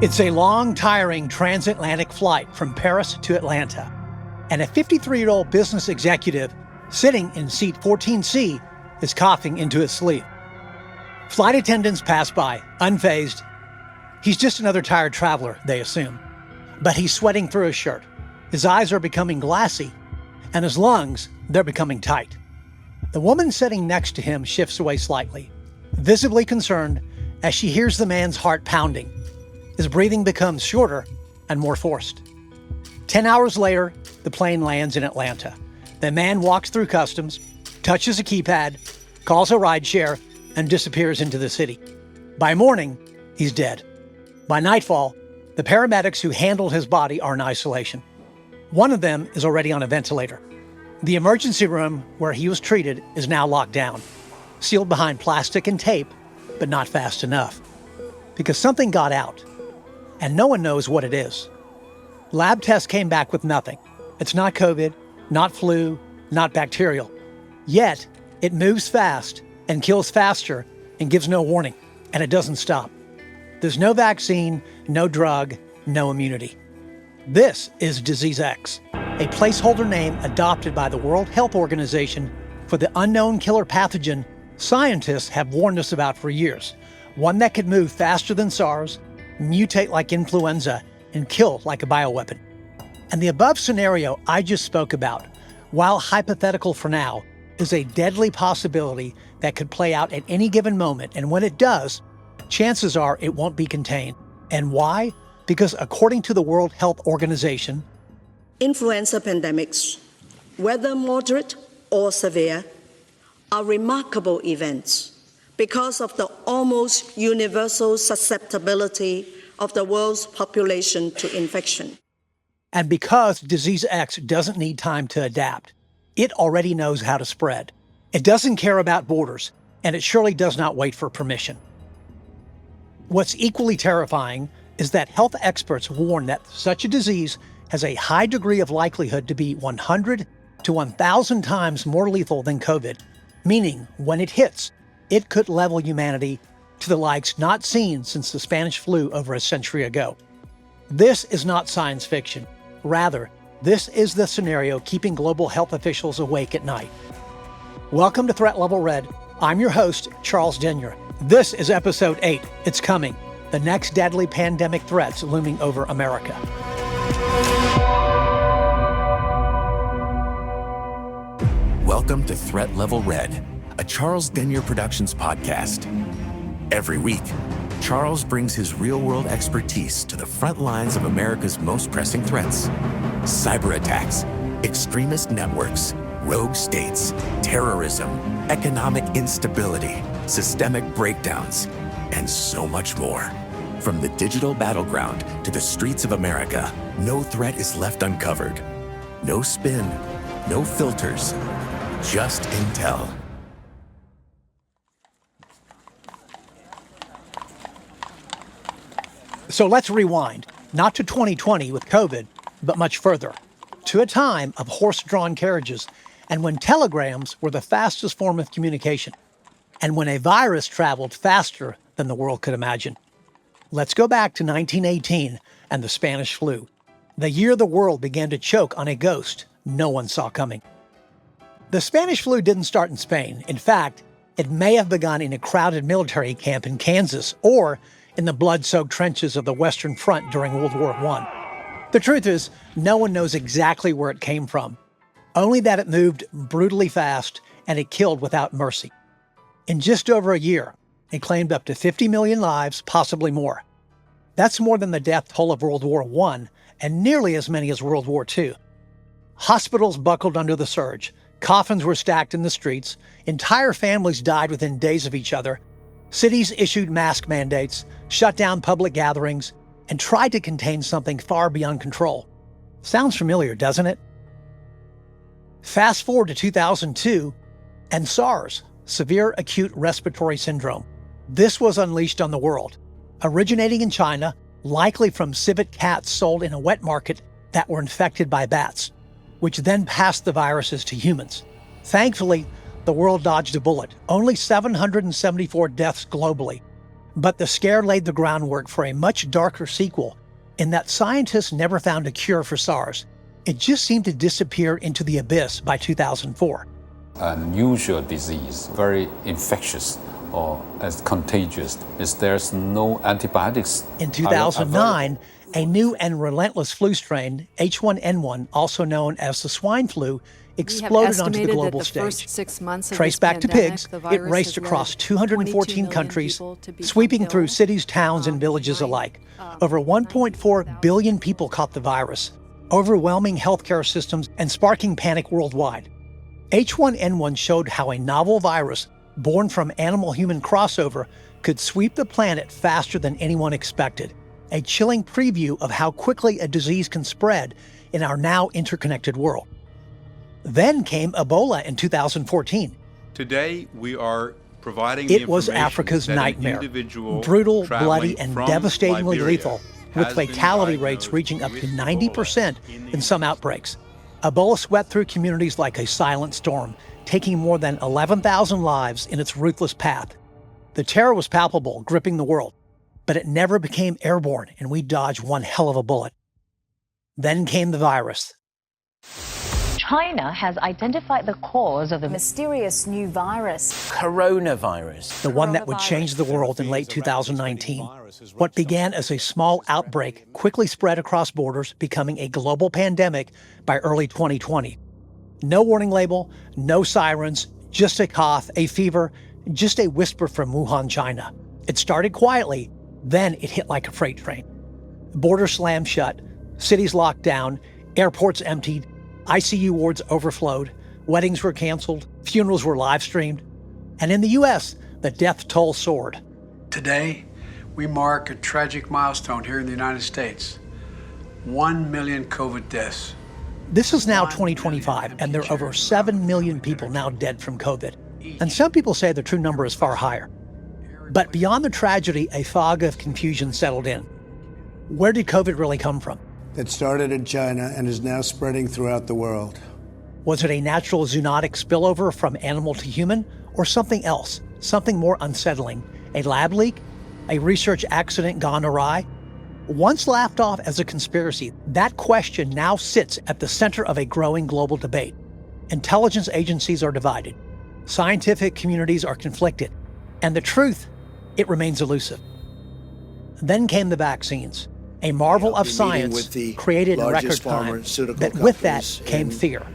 It's a long, tiring transatlantic flight from Paris to Atlanta, and a 53-year-old business executive sitting in seat 14C is coughing into his sleeve. Flight attendants pass by, unfazed. He's just another tired traveler, they assume. But he's sweating through his shirt. His eyes are becoming glassy, and his lungs, they're becoming tight. The woman sitting next to him shifts away slightly, visibly concerned as she hears the man's heart pounding. His breathing becomes shorter and more forced. 10 hours later, the plane lands in Atlanta. The man walks through customs, touches a keypad, calls a rideshare, and disappears into the city. By morning, he's dead. By nightfall, the paramedics who handled his body are in isolation. One of them is already on a ventilator. The emergency room where he was treated is now locked down, sealed behind plastic and tape, but not fast enough. Because something got out, and no one knows what it is. Lab tests came back with nothing. It's not COVID, not flu, not bacterial. Yet, it moves fast and kills faster and gives no warning, and it doesn't stop. There's no vaccine, no drug, no immunity. This is Disease X, a placeholder name adopted by the World Health Organization for the unknown killer pathogen scientists have warned us about for years, one that could move faster than SARS, mutate like influenza, and kill like a bioweapon. And the above scenario I just spoke about, while hypothetical for now, is a deadly possibility that could play out at any given moment, and when it does, chances are it won't be contained. And why? Because according to the World Health Organization, influenza pandemics, whether moderate or severe, are remarkable events because of the almost universal susceptibility of the world's population to infection. And because Disease X doesn't need time to adapt, it already knows how to spread. It doesn't care about borders, and it surely does not wait for permission. What's equally terrifying is that health experts warn that such a disease has a high degree of likelihood to be 100 to 1,000 times more lethal than COVID, meaning when it hits, it could level humanity to the likes not seen since the Spanish flu over a century ago. This is not science fiction. Rather, this is the scenario keeping global health officials awake at night. Welcome to Threat Level Red. I'm your host, Charles Denyer. This is episode 8. It's coming. The next deadly pandemic threats looming over America. Welcome to Threat Level Red, a Charles Denyer Productions podcast. Every week, Charles brings his real-world expertise to the front lines of America's most pressing threats. Cyber attacks, extremist networks, rogue states, terrorism, economic instability, systemic breakdowns, and so much more. From the digital battleground to the streets of America, no threat is left uncovered. No spin, no filters, just intel. So let's rewind, not to 2020 with COVID, but much further, to a time of horse-drawn carriages, and when telegrams were the fastest form of communication, and when a virus traveled faster than the world could imagine. Let's go back to 1918 and the Spanish flu, the year the world began to choke on a ghost no one saw coming. The Spanish flu didn't start in Spain. In fact, it may have begun in a crowded military camp in Kansas or in the blood-soaked trenches of the Western Front during World War I. The truth is, no one knows exactly where it came from, only that it moved brutally fast and it killed without mercy. In just over a year, it claimed up to 50 million lives, possibly more. That's more than the death toll of World War I and nearly as many as World War II. Hospitals buckled under the surge, coffins were stacked in the streets, entire families died within days of each other, cities issued mask mandates, shut down public gatherings, and tried to contain something far beyond control. Sounds familiar, doesn't it? Fast forward to 2002, and SARS, severe acute respiratory syndrome. This was unleashed on the world, originating in China, likely from civet cats sold in a wet market that were infected by bats, which then passed the viruses to humans. Thankfully, the world dodged a bullet. Only 774 deaths globally, But the scare laid the groundwork for a much darker sequel in that scientists never found a cure for SARS. It just seemed to disappear into the abyss by 2004. Unusual disease, very infectious or as contagious, is there's no antibiotics. In 2009, a new and relentless flu strain, H1N1, also known as the swine flu, exploded onto the global stage. Traced back to pigs, it raced across 214 countries, sweeping through cities, towns, and villages alike. Over 1.4 billion people caught the virus, overwhelming healthcare systems and sparking panic worldwide. H1N1 showed how a novel virus born from animal-human crossover could sweep the planet faster than anyone expected, a chilling preview of how quickly a disease can spread in our now interconnected world. Then came Ebola in 2014. Today, we are providing It was Africa's nightmare, brutal, bloody, and devastatingly lethal, with fatality rates reaching up to 90% in some outbreaks. Ebola swept through communities like a silent storm, taking more than 11,000 lives in its ruthless path. The terror was palpable, gripping the world, but it never became airborne, and we dodged one hell of a bullet. Then came the virus. China has identified the cause of the mysterious new virus, coronavirus. The one that would change the world in late 2019. What began as a small outbreak quickly spread across borders, becoming a global pandemic by early 2020. No warning label, no sirens, just a cough, a fever, just a whisper from Wuhan, China. It started quietly, then it hit like a freight train. Borders slammed shut, cities locked down, airports emptied, ICU wards overflowed, weddings were canceled, funerals were live streamed, and in the U.S., the death toll soared. Today, we mark a tragic milestone here in the United States. 1 million COVID deaths. This is now 2025, and there are over 7 million people now dead from COVID. And some people say the true number is far higher. But beyond the tragedy, a fog of confusion settled in. Where did COVID really come from? It started in China and is now spreading throughout the world. Was it a natural zoonotic spillover from animal to human, or something else, something more unsettling? A lab leak? A research accident gone awry? Once laughed off as a conspiracy, that question now sits at the center of a growing global debate. Intelligence agencies are divided. Scientific communities are conflicted. And the truth, it remains elusive. Then came the vaccines. A marvel of science created in record time, but with that came fear,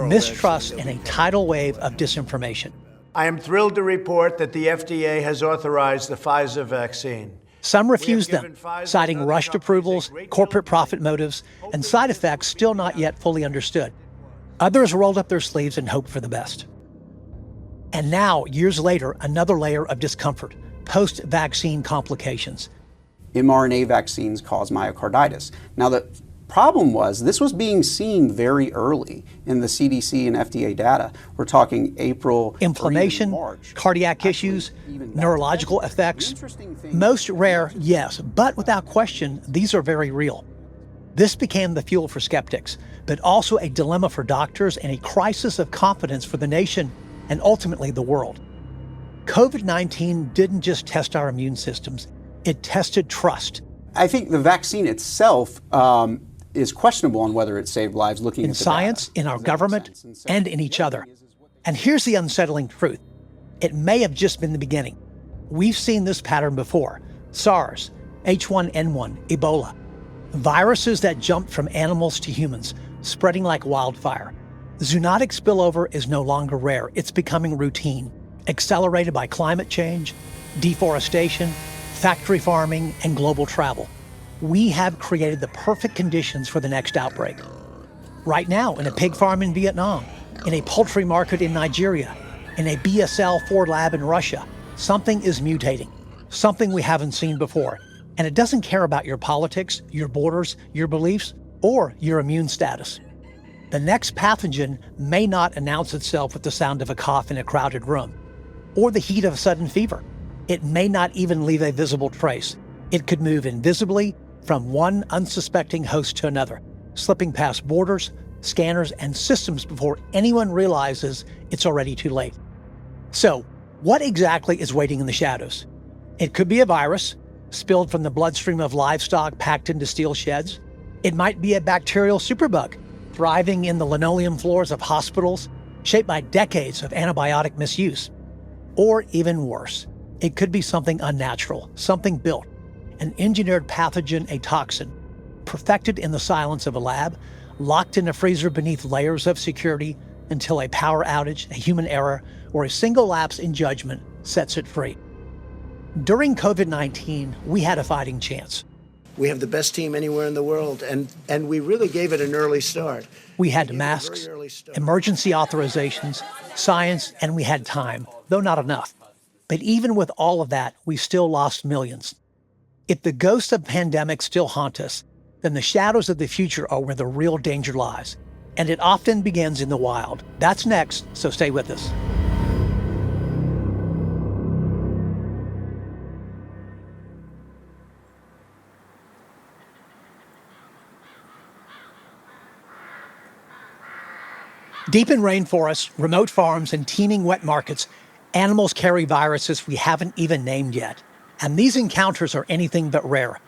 mistrust, and a tidal wave of disinformation. I am thrilled to report that the FDA has authorized the Pfizer vaccine. Some refused them, citing rushed approvals, corporate profit motives, and side effects still not yet fully understood. Others rolled up their sleeves and hoped for the best. And now, years later, another layer of discomfort, post-vaccine complications. mRNA vaccines cause myocarditis. Now, the problem was this was being seen very early in the CDC and FDA data. We're talking April, inflammation, March. Cardiac issues, neurological effects. Most rare, yes, but without question, these are very real. This became the fuel for skeptics, but also a dilemma for doctors and a crisis of confidence for the nation and ultimately the world. COVID-19 didn't just test our immune systems, it tested trust. I think the vaccine itself is questionable on whether it saved lives looking at the science, data. in our government, and in each other. And here's the unsettling truth. It may have just been the beginning. We've seen this pattern before. SARS, H1N1, Ebola. Viruses that jumped from animals to humans, spreading like wildfire. Zoonotic spillover is no longer rare. It's becoming routine, accelerated by climate change, deforestation, factory farming, and global travel. We have created the perfect conditions for the next outbreak. Right now, in a pig farm in Vietnam, in a poultry market in Nigeria, in a BSL Ford lab in Russia, something is mutating, something we haven't seen before. And it doesn't care about your politics, your borders, your beliefs, or your immune status. The next pathogen may not announce itself with the sound of a cough in a crowded room, or the heat of a sudden fever. It may not even leave a visible trace. It could move invisibly from one unsuspecting host to another, slipping past borders, scanners, and systems before anyone realizes it's already too late. So, what exactly is waiting in the shadows? It could be a virus spilled from the bloodstream of livestock packed into steel sheds. It might be a bacterial superbug thriving in the linoleum floors of hospitals, shaped by decades of antibiotic misuse. Or even worse, it could be something unnatural, something built, an engineered pathogen, a toxin, perfected in the silence of a lab, locked in a freezer beneath layers of security until a power outage, a human error, or a single lapse in judgment sets it free. During COVID-19, we had a fighting chance. We have the best team anywhere in the world, and we really gave it an early start. We had masks, emergency authorizations, science, and we had time, though not enough. But even with all of that, we still lost millions. If the ghosts of pandemics still haunt us, then the shadows of the future are where the real danger lies. And it often begins in the wild. That's next, so stay with us. Deep in rainforests, remote farms, and teeming wet markets, animals carry viruses we haven't even named yet. And these encounters are anything but rare.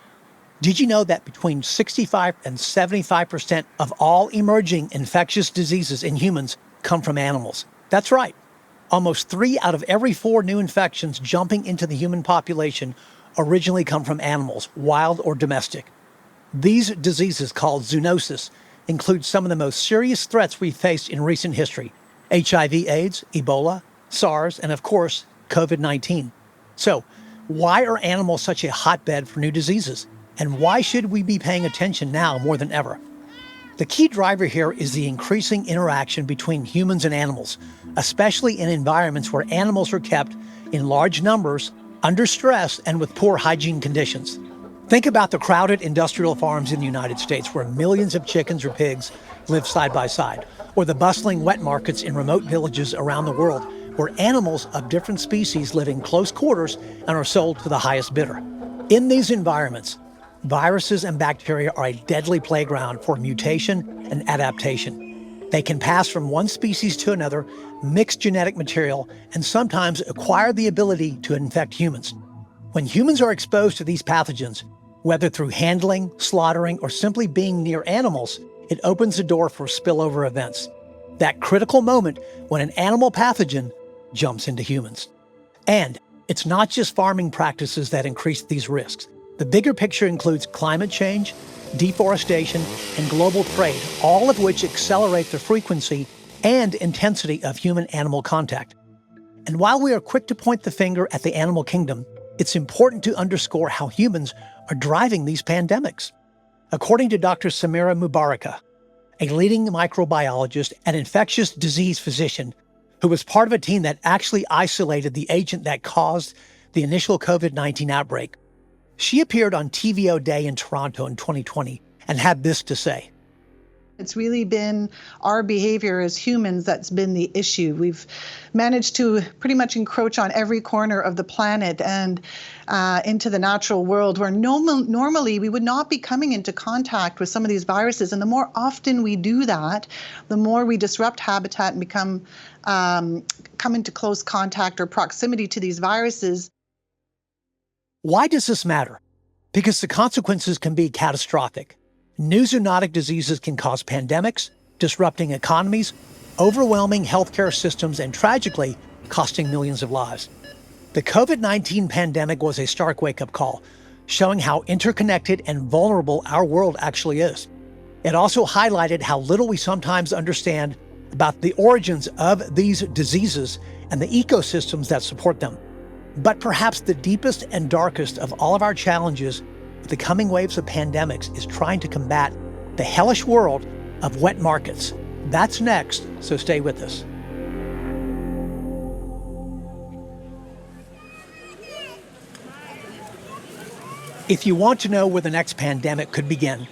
Did you know that between 65 and 75% of all emerging infectious diseases in humans come from animals? That's right. Almost 3 out of every 4 new infections jumping into the human population originally come from animals, wild or domestic. These diseases, called zoonosis, include some of the most serious threats we've faced in recent history: HIV/AIDS, Ebola, SARS, and of course, COVID-19. So, why are animals such a hotbed for new diseases? And why should we be paying attention now more than ever? The key driver here is the increasing interaction between humans and animals, especially in environments where animals are kept in large numbers, under stress, and with poor hygiene conditions. Think about the crowded industrial farms in the United States where millions of chickens or pigs live side by side, or the bustling wet markets in remote villages around the world where animals of different species live in close quarters and are sold to the highest bidder. In these environments, viruses and bacteria are a deadly playground for mutation and adaptation. They can pass from one species to another, mix genetic material, and sometimes acquire the ability to infect humans. When humans are exposed to these pathogens, whether through handling, slaughtering, or simply being near animals, it opens the door for spillover events. That critical moment when an animal pathogen jumps into humans. And it's not just farming practices that increase these risks. The bigger picture includes climate change, deforestation, and global trade, all of which accelerate the frequency and intensity of human-animal contact. And while we are quick to point the finger at the animal kingdom, it's important to underscore how humans are driving these pandemics. According to Dr. Samira Mubaraka, a leading microbiologist and infectious disease physician who was part of a team that actually isolated the agent that caused the initial COVID-19 outbreak, she appeared on TVO Day in Toronto in 2020 and had this to say. It's really been our behavior as humans that's been the issue. We've managed to pretty much encroach on every corner of the planet and into the natural world where normally we would not be coming into contact with some of these viruses. And the more often we do that, the more we disrupt habitat and come into close contact or proximity to these viruses. Why does this matter? Because the consequences can be catastrophic. New zoonotic diseases can cause pandemics, disrupting economies, overwhelming healthcare systems, and tragically, costing millions of lives. The COVID-19 pandemic was a stark wake-up call, showing how interconnected and vulnerable our world actually is. It also highlighted how little we sometimes understand about the origins of these diseases and the ecosystems that support them. But perhaps the deepest and darkest of all of our challenges with the coming waves of pandemics is trying to combat the hellish world of wet markets. That's next, so stay with us. If you want to know where the next pandemic could begin,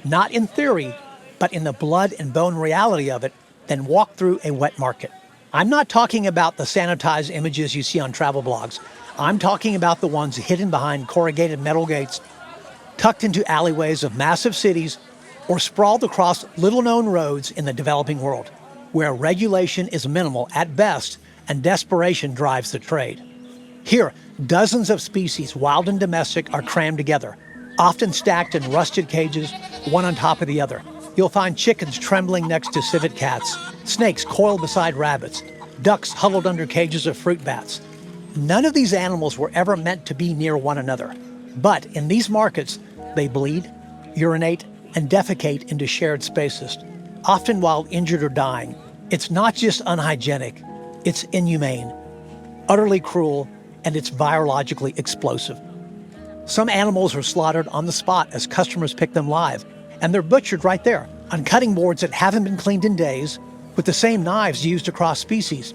not in theory, but in the blood and bone reality of it, then walk through a wet market. I'm not talking about the sanitized images you see on travel blogs. I'm talking about the ones hidden behind corrugated metal gates, tucked into alleyways of massive cities, or sprawled across little-known roads in the developing world, where regulation is minimal at best and desperation drives the trade. Here, dozens of species, wild and domestic, are crammed together, often stacked in rusted cages, one on top of the other. You'll find chickens trembling next to civet cats, snakes coiled beside rabbits, ducks huddled under cages of fruit bats. None of these animals were ever meant to be near one another. But in these markets, they bleed, urinate, and defecate into shared spaces, often while injured or dying. It's not just unhygienic, it's inhumane, utterly cruel, and it's virologically explosive. Some animals are slaughtered on the spot as customers pick them live, and they're butchered right there on cutting boards that haven't been cleaned in days with the same knives used across species.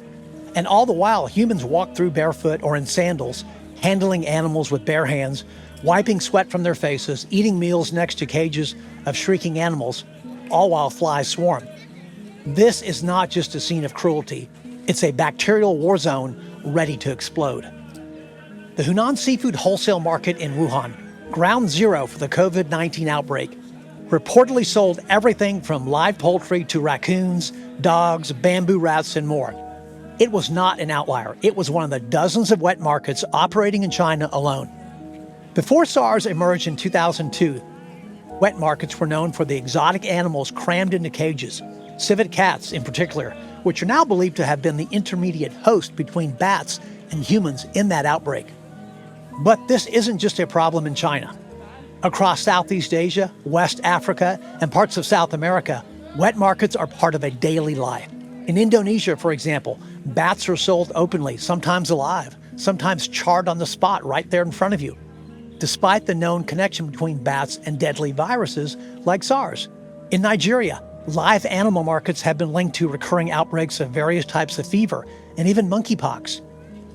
And all the while, humans walk through barefoot or in sandals, handling animals with bare hands, wiping sweat from their faces, eating meals next to cages of shrieking animals, all while flies swarm. This is not just a scene of cruelty, it's a bacterial war zone ready to explode. The Hunan seafood wholesale market in Wuhan, ground zero for the COVID-19 outbreak, reportedly sold everything from live poultry to raccoons, dogs, bamboo rats, and more. It was not an outlier. It was one of the dozens of wet markets operating in China alone. Before SARS emerged in 2002, wet markets were known for the exotic animals crammed into cages, civet cats in particular, which are now believed to have been the intermediate host between bats and humans in that outbreak. But this isn't just a problem in China. Across Southeast Asia, West Africa, and parts of South America, wet markets are part of a daily life. In Indonesia, for example, bats are sold openly, sometimes alive, sometimes charred on the spot right there in front of you, despite the known connection between bats and deadly viruses like SARS. In Nigeria, live animal markets have been linked to recurring outbreaks of various types of fever and even monkeypox.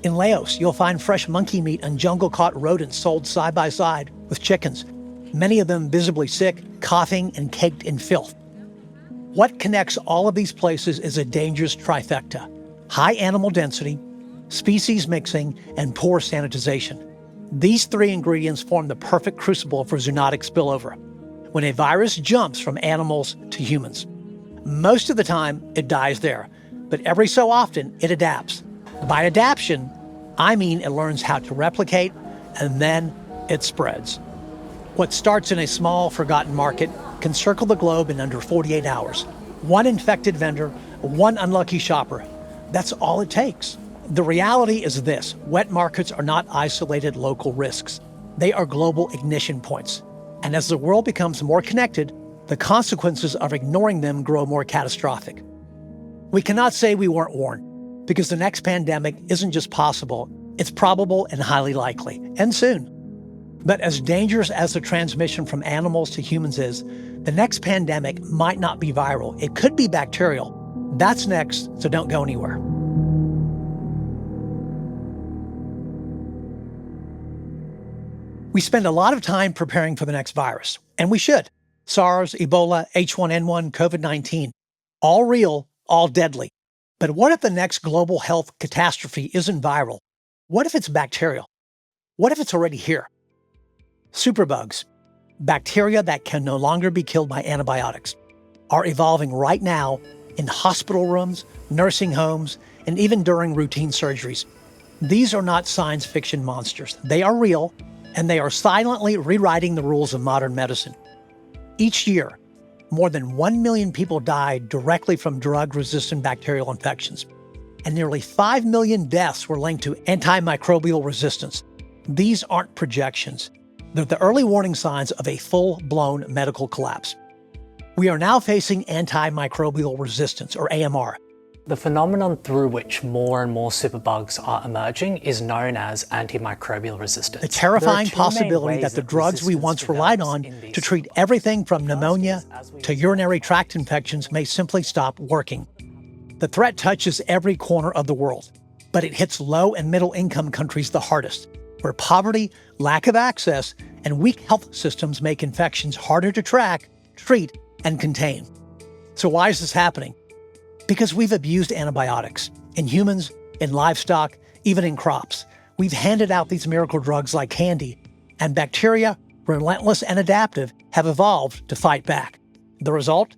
In Laos, you'll find fresh monkey meat and jungle-caught rodents sold side by side with chickens, many of them visibly sick, coughing, and caked in filth. What connects all of these places is a dangerous trifecta: high animal density, species mixing, and poor sanitization. These three ingredients form the perfect crucible for zoonotic spillover, when a virus jumps from animals to humans. Most of the time, it dies there, but every so often, it adapts. By adaptation, I mean it learns how to replicate, and then it spreads. What starts in a small, forgotten market can circle the globe in under 48 hours. One infected vendor, one unlucky shopper. That's all it takes. The reality is this: wet markets are not isolated local risks. They are global ignition points. And as the world becomes more connected, the consequences of ignoring them grow more catastrophic. We cannot say we weren't warned, because the next pandemic isn't just possible, it's probable and highly likely, and soon. But as dangerous as the transmission from animals to humans is, the next pandemic might not be viral. It could be bacterial. That's next, so don't go anywhere. We spend a lot of time preparing for the next virus, and we should. SARS, Ebola, H1N1, COVID-19, all real, all deadly. But what if the next global health catastrophe isn't viral? What if it's bacterial? What if it's already here? Superbugs, bacteria that can no longer be killed by antibiotics, are evolving right now in hospital rooms, nursing homes, and even during routine surgeries. These are not science fiction monsters. They are real, and they are silently rewriting the rules of modern medicine. Each year, more than 1 million people die directly from drug-resistant bacterial infections, and nearly 5 million deaths were linked to antimicrobial resistance. These aren't projections. They're the early warning signs of a full-blown medical collapse. We are now facing antimicrobial resistance, or AMR. The phenomenon through which more and more superbugs are emerging is known as antimicrobial resistance. The terrifying possibility that the drugs we once relied on to treat everything from pneumonia to urinary tract infections may simply stop working. The threat touches every corner of the world, but it hits low and middle income countries the hardest, where poverty, lack of access, and weak health systems make infections harder to track, treat, and contain. So why is this happening? Because we've abused antibiotics in humans, in livestock, even in crops. We've handed out these miracle drugs like candy, and bacteria, relentless and adaptive, have evolved to fight back. The result?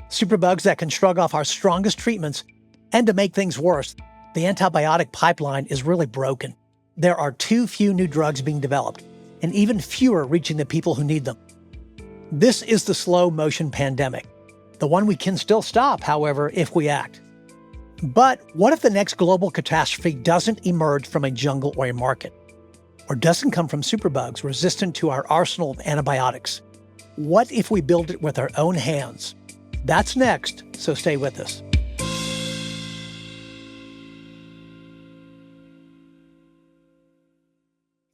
Superbugs that can shrug off our strongest treatments, and to make things worse, the antibiotic pipeline is really broken. there are too few new drugs being developed, and even fewer reaching the people who need them. This is the slow motion pandemic, the one we can still stop, however, if we act. But what if the next global catastrophe doesn't emerge from a jungle or a market? Or doesn't come from superbugs resistant to our arsenal of antibiotics? What if we build it with our own hands? That's next, so stay with us.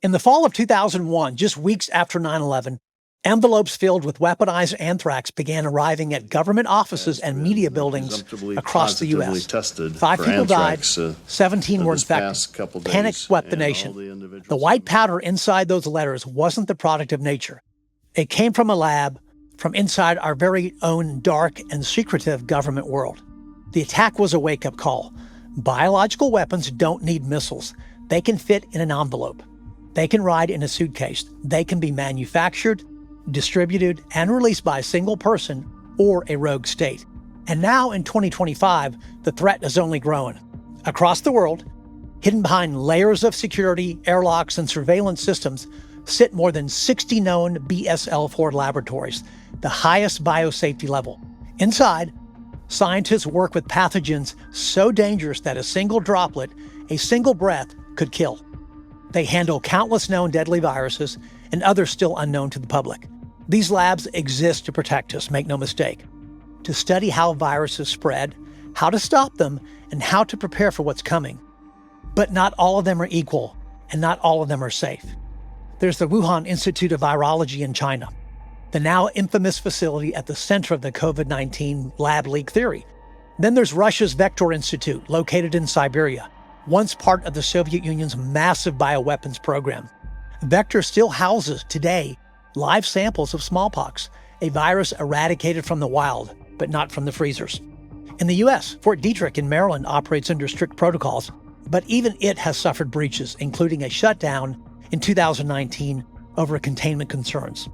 In the fall of 2001, just weeks after 9/11, envelopes filled with weaponized anthrax began arriving at government offices and media buildings across the U.S. 5 people died, 17 were infected. Panic swept the nation. The white powder inside those letters wasn't the product of nature. It came from a lab, from inside our very own dark and secretive government world. The attack was a wake-up call. Biological weapons don't need missiles. They can fit in an envelope. They can ride in a suitcase. They can be manufactured, distributed, and released by a single person or a rogue state. And now in 2025, the threat is only growing. Across the world, hidden behind layers of security, airlocks, and surveillance systems, sit more than 60 known BSL-4 laboratories, the highest biosafety level. Inside, scientists work with pathogens so dangerous that a single droplet, a single breath, could kill. They handle countless known deadly viruses and others still unknown to the public. These labs exist to protect us, make no mistake, to study how viruses spread, how to stop them, and how to prepare for what's coming. But not all of them are equal, and not all of them are safe. There's the Wuhan Institute of Virology in China, the now infamous facility at the center of the COVID-19 lab leak theory. Then there's Russia's Vector Institute, located in Siberia, once part of the Soviet Union's massive bioweapons program. Vector still houses, today, live samples of smallpox, a virus eradicated from the wild, but not from the freezers. In the U.S., Fort Detrick in Maryland operates under strict protocols, but even it has suffered breaches, including a shutdown in 2019 over containment concerns.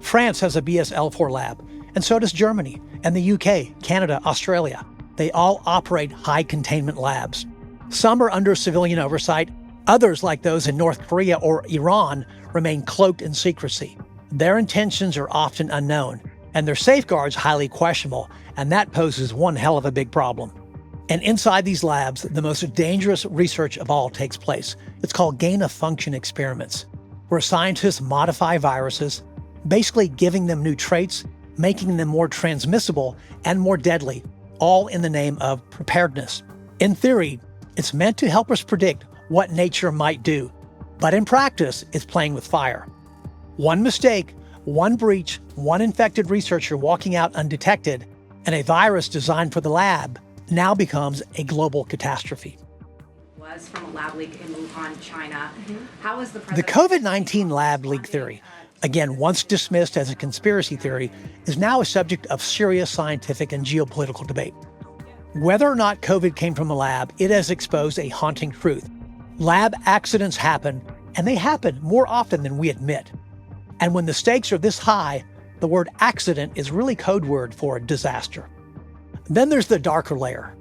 France has a BSL-4 lab, and so does Germany, and the UK, Canada, Australia. They all operate high containment labs. Some are under civilian oversight. Others, like those in North Korea or Iran, remain cloaked in secrecy. Their intentions are often unknown, and their safeguards highly questionable, and that poses one hell of a big problem. And inside these labs, the most dangerous research of all takes place. It's called gain-of-function experiments, where scientists modify viruses, basically giving them new traits, making them more transmissible and more deadly, all in the name of preparedness. In theory, it's meant to help us predict what nature might do, but in practice, it's playing with fire. One mistake, one breach, one infected researcher walking out undetected, and a virus designed for the lab now becomes a global catastrophe. Was from a lab leak in Wuhan, China. How is the COVID-19 lab leak theory, again once dismissed as a conspiracy theory, is now a subject of serious scientific and geopolitical debate. Whether or not COVID came from a lab, it has exposed a haunting truth. Lab accidents happen, and they happen more often than we admit. And when the stakes are this high, the word accident is really code word for disaster. Then there's the darker layer,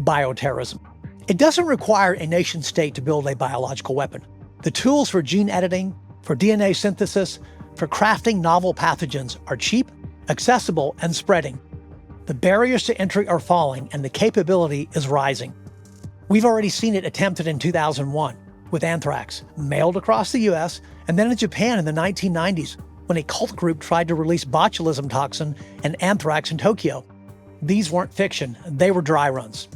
bioterrorism. It doesn't require a nation state to build a biological weapon. The tools for gene editing, for DNA synthesis, for crafting novel pathogens are cheap, accessible, and spreading. The barriers to entry are falling, and the capability is rising. We've already seen it attempted in 2001 with anthrax, mailed across the US, and then in Japan in the 1990s when a cult group tried to release botulism toxin and anthrax in Tokyo. These weren't fiction, they were dry runs.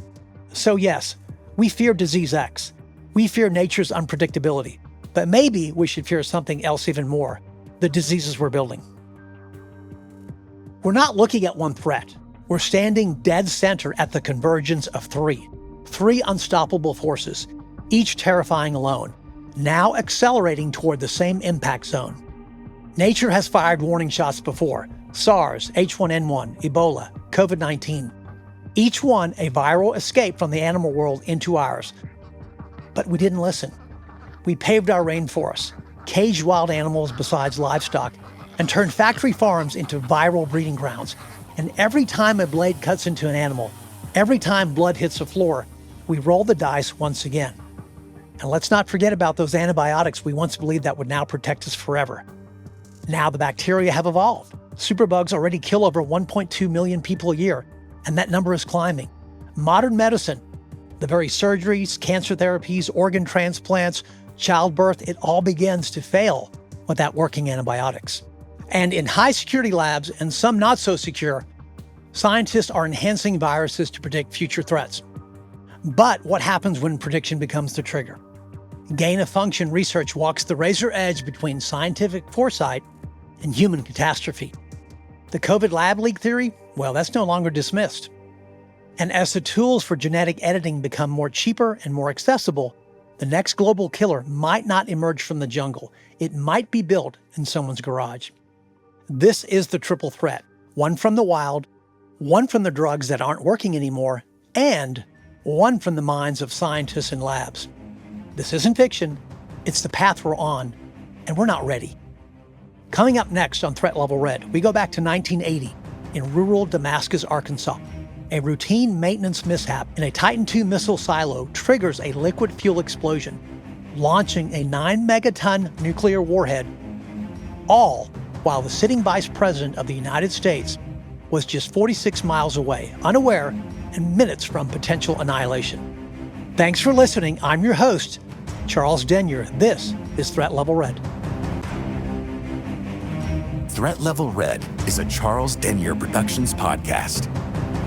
So yes, we fear disease X. We fear nature's unpredictability. But maybe we should fear something else even more, the diseases we're building. We're not looking at one threat. We're standing dead center at the convergence of three unstoppable forces, each terrifying alone, now accelerating toward the same impact zone. Nature has fired warning shots before: SARS, H1N1, Ebola, COVID-19. Each one a viral escape from the animal world into ours. But we didn't listen. We paved our rainforests, caged wild animals besides livestock, and turned factory farms into viral breeding grounds. And every time a blade cuts into an animal, every time blood hits the floor, we roll the dice once again. And let's not forget about those antibiotics we once believed that would now protect us forever. Now the bacteria have evolved. Superbugs already kill over 1.2 million people a year, and that number is climbing. Modern medicine, the very surgeries, cancer therapies, organ transplants, childbirth, it all begins to fail without working antibiotics. And in high security labs, and some not so secure, scientists are enhancing viruses to predict future threats. But what happens when prediction becomes the trigger? Gain-of-function research walks the razor edge between scientific foresight and human catastrophe. The COVID lab leak theory, well, that's no longer dismissed. And as the tools for genetic editing become more cheaper and more accessible, the next global killer might not emerge from the jungle. It might be built in someone's garage. This is the triple threat. One from the wild, one from the drugs that aren't working anymore, and one from the minds of scientists and labs. This isn't fiction. It's the path we're on, and we're not ready. Coming up next on Threat Level Red, we go back to 1980 in rural Damascus, Arkansas. A routine maintenance mishap in a Titan II missile silo triggers a liquid fuel explosion, launching a 9-megaton nuclear warhead, all while the sitting vice president of the United States was just 46 miles away, unaware and minutes from potential annihilation. Thanks for listening. I'm your host, Charles Denyer. This is Threat Level Red. Threat Level Red is a Charles Denyer Productions podcast.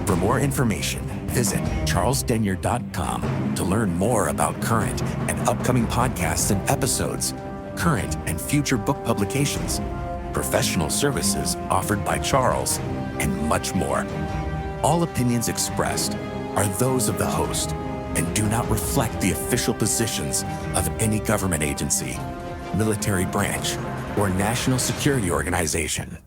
For more information, visit charlesdenyer.com to learn more about current and upcoming podcasts and episodes, current and future book publications, professional services offered by Charles, and much more. All opinions expressed are those of the host and do not reflect the official positions of any government agency, military branch, or national security organization.